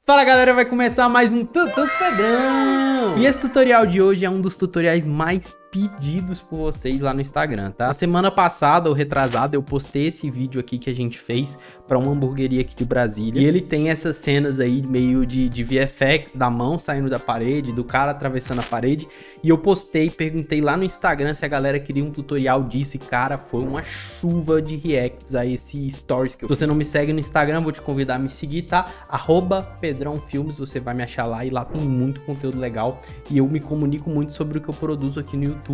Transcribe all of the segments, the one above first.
Fala galera, vai começar mais um Tutu Pedrão! E esse tutorial de hoje é um dos tutoriais mais pedidos por vocês lá no Instagram, tá? Na semana passada ou retrasada eu postei esse vídeo aqui que a gente fez pra uma hamburgueria aqui de Brasília. E ele tem essas cenas aí meio de VFX, da mão saindo da parede, do cara atravessando a parede. E eu postei, perguntei lá no Instagram se a galera queria um tutorial disso. E cara, foi uma chuva de reacts a esse stories que eu fiz. Se você não me segue no Instagram, vou te convidar a me seguir, tá? @PedrãoFilmes, você vai me achar lá e lá tem muito conteúdo legal. E eu me comunico muito sobre o que eu produzo aqui no YouTube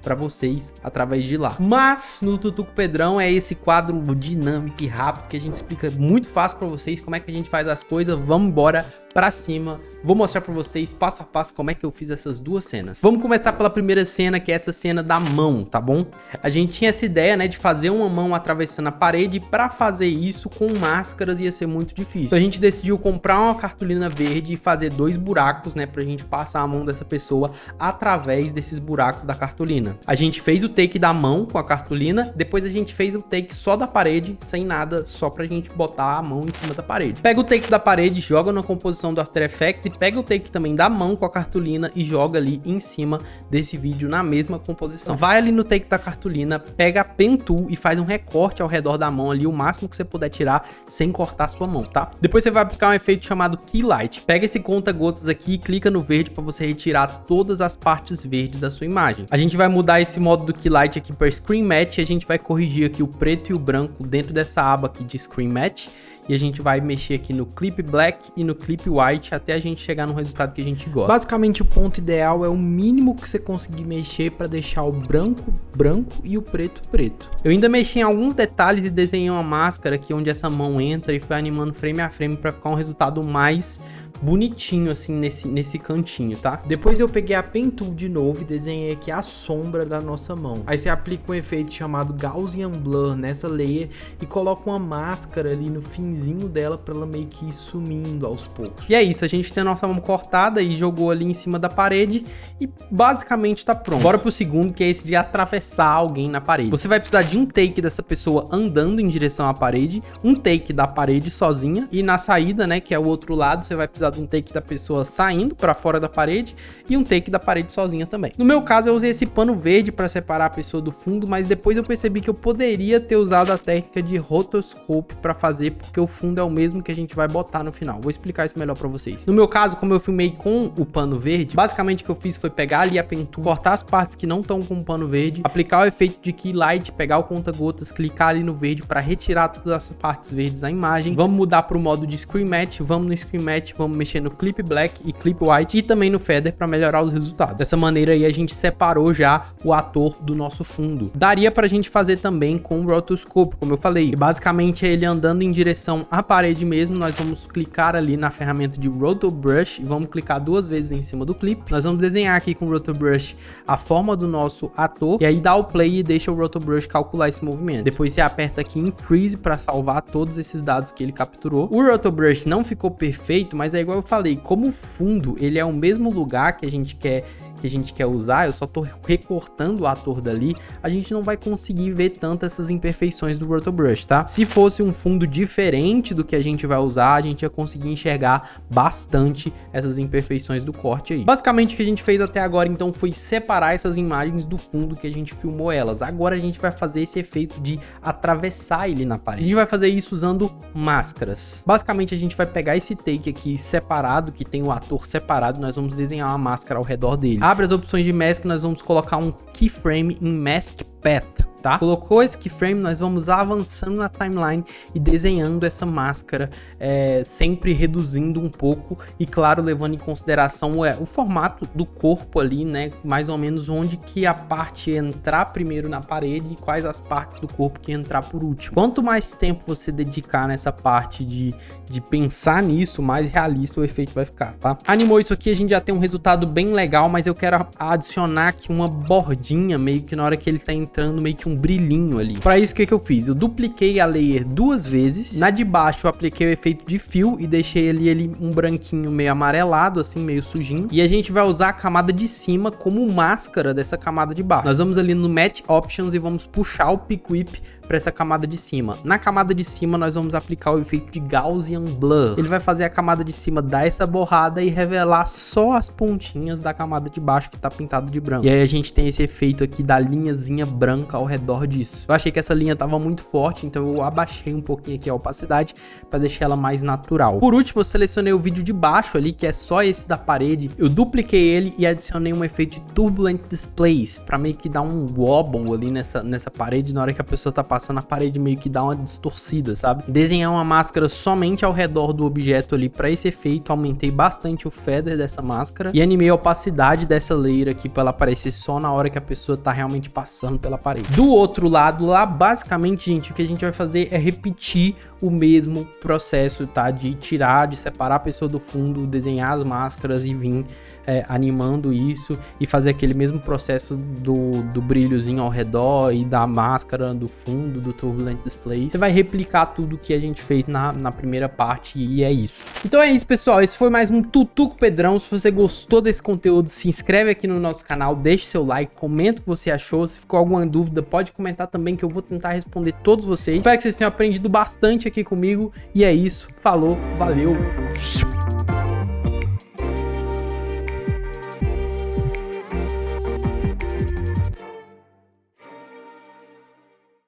para vocês através de lá. Mas no Tutu com Pedrão é esse quadro dinâmico e rápido que a gente explica muito fácil para vocês como é que a gente faz as coisas. Vamos embora para cima. Vou mostrar para vocês passo a passo como é que eu fiz essas duas cenas. Vamos começar pela primeira cena, que é essa cena da mão, tá bom? A gente tinha essa ideia, né, de fazer uma mão atravessando a parede. Para fazer isso com máscaras ia ser muito difícil. Então a gente decidiu comprar uma cartolina verde e fazer 2 buracos, né, pra gente passar a mão dessa pessoa através desses buracos da cartolina. A gente fez o take da mão com a cartolina, depois a gente fez o take só da parede, sem nada, só pra gente botar a mão em cima da parede. Pega o take da parede, joga na composição do After Effects e pega o take também da mão com a cartolina e joga ali em cima desse vídeo na mesma composição. Vai ali no take da cartolina, pega a Pen Tool e faz um recorte ao redor da mão ali, o máximo que você puder tirar sem cortar a sua mão, tá? Depois você vai aplicar um efeito chamado Key Light. Pega esse conta-gotas aqui e clica no verde para você retirar todas as partes verdes da sua imagem. A gente vai mudar esse modo do Key Light aqui para Screen Match e a gente vai corrigir aqui o preto e o branco dentro dessa aba aqui de Screen Match. E a gente vai mexer aqui no Clip Black e no Clip White até a gente chegar no resultado que a gente gosta. Basicamente o ponto ideal é o mínimo que você conseguir mexer para deixar o branco branco e o preto preto. Eu ainda mexi em alguns detalhes e desenhei uma máscara aqui onde essa mão entra e foi animando frame a frame para ficar um resultado mais bonitinho assim nesse cantinho, tá? Depois eu peguei a Pen Tool de novo e desenhei aqui a sombra da nossa mão. Aí você aplica um efeito chamado Gaussian Blur nessa layer e coloca uma máscara ali no finzinho dela para ela meio que ir sumindo aos poucos. E é isso, a gente tem a nossa mão cortada e jogou ali em cima da parede e basicamente tá pronto. Bora pro segundo, que é esse de atravessar alguém na parede. Você vai precisar de um take dessa pessoa andando em direção à parede, um take da parede sozinha e na saída, né, que é o outro lado, você vai precisar de um take da pessoa saindo para fora da parede e um take da parede sozinha também. No meu caso eu usei esse pano verde para separar a pessoa do fundo, mas depois eu percebi que eu poderia ter usado a técnica de rotoscope para fazer, porque o fundo é o mesmo que a gente vai botar no final. Vou explicar isso melhor para vocês. No meu caso, como eu filmei com o pano verde, basicamente o que eu fiz foi pegar ali a Pen Tool, cortar as partes que não estão com o pano verde, aplicar o efeito de Key Light, pegar o conta-gotas, clicar ali no verde para retirar todas as partes verdes da imagem. Vamos mudar para o modo de Screen Match, vamos no Screen Match, vamos mexer no Clip Black e Clip White e também no Feather para melhorar os resultados. Dessa maneira aí a gente separou já o ator do nosso fundo. Daria pra gente fazer também com o rotoscope, como eu falei. E basicamente é ele andando em direção à parede mesmo. Nós vamos clicar ali na ferramenta de Roto Brush e vamos clicar 2 vezes em cima do clipe. Nós vamos desenhar aqui com o Roto Brush a forma do nosso ator e aí dá o play e deixa o Roto Brush calcular esse movimento. Depois você aperta aqui em Freeze para salvar todos esses dados que ele capturou. O Roto Brush não ficou perfeito, mas é igual eu falei, como o fundo ele é o mesmo lugar que a gente quer usar, eu só tô recortando o ator dali, a gente não vai conseguir ver tanto essas imperfeições do Roto Brush, tá? Se fosse um fundo diferente do que a gente vai usar, a gente ia conseguir enxergar bastante essas imperfeições do corte aí. Basicamente o que a gente fez até agora então foi separar essas imagens do fundo que a gente filmou elas. Agora a gente vai fazer esse efeito de atravessar ele na parede. A gente vai fazer isso usando máscaras. Basicamente a gente vai pegar esse take aqui separado, que tem o ator separado, nós vamos desenhar uma máscara ao redor dele. Abre as opções de mask, nós vamos colocar um keyframe em mask path, tá? Colocou esse keyframe, nós vamos avançando na timeline e desenhando essa máscara, sempre reduzindo um pouco e claro, levando em consideração o formato do corpo ali, né? Mais ou menos onde que a parte entrar primeiro na parede e quais as partes do corpo que entrar por último. Quanto mais tempo você dedicar nessa parte de pensar nisso, mais realista o efeito vai ficar, tá? Animou isso aqui, a gente já tem um resultado bem legal, mas eu quero adicionar aqui uma bordinha, meio que na hora que ele tá entrando, meio que um brilhinho ali. Para isso, o que eu fiz? Eu dupliquei a layer 2 vezes. Na de baixo, eu apliquei o efeito de fio e deixei ali um branquinho meio amarelado, assim, meio sujinho. E a gente vai usar a camada de cima como máscara dessa camada de baixo. Nós vamos ali no Match Options e vamos puxar o Pick Whip para essa camada de cima. Na camada de cima nós vamos aplicar o efeito de Gaussian Blur. Ele vai fazer a camada de cima dar essa borrada e revelar só as pontinhas da camada de baixo que tá pintado de branco. E aí a gente tem esse efeito aqui da linhazinha branca ao redor disso. Eu achei que essa linha tava muito forte, então eu abaixei um pouquinho aqui a opacidade para deixar ela mais natural. Por último, eu selecionei o vídeo de baixo ali, que é só esse da parede. Eu dupliquei ele e adicionei um efeito de Turbulent Displace para meio que dar um wobble ali nessa parede. Na hora que a pessoa tá passando, a parede meio que dá uma distorcida, sabe? Desenhar uma máscara somente ao redor do objeto ali para esse efeito. Aumentei bastante o feather dessa máscara e animei a opacidade dessa layer aqui para ela aparecer só na hora que a pessoa tá realmente passando pela parede. Do outro lado lá, basicamente, gente, o que a gente vai fazer é repetir o mesmo processo, tá? De tirar, de separar a pessoa do fundo, desenhar as máscaras e vir animando isso e fazer aquele mesmo processo do brilhozinho ao redor e da máscara do fundo, do Turbulent Display. Você vai replicar tudo que a gente fez na primeira parte e é isso. Então é isso, pessoal. Esse foi mais um Tutu com Pedrão. Se você gostou desse conteúdo, se inscreve aqui no nosso canal, deixe seu like, comenta o que você achou. Se ficou alguma dúvida, pode comentar também que eu vou tentar responder todos vocês. Espero que vocês tenham aprendido bastante aqui comigo e é isso. Falou, valeu!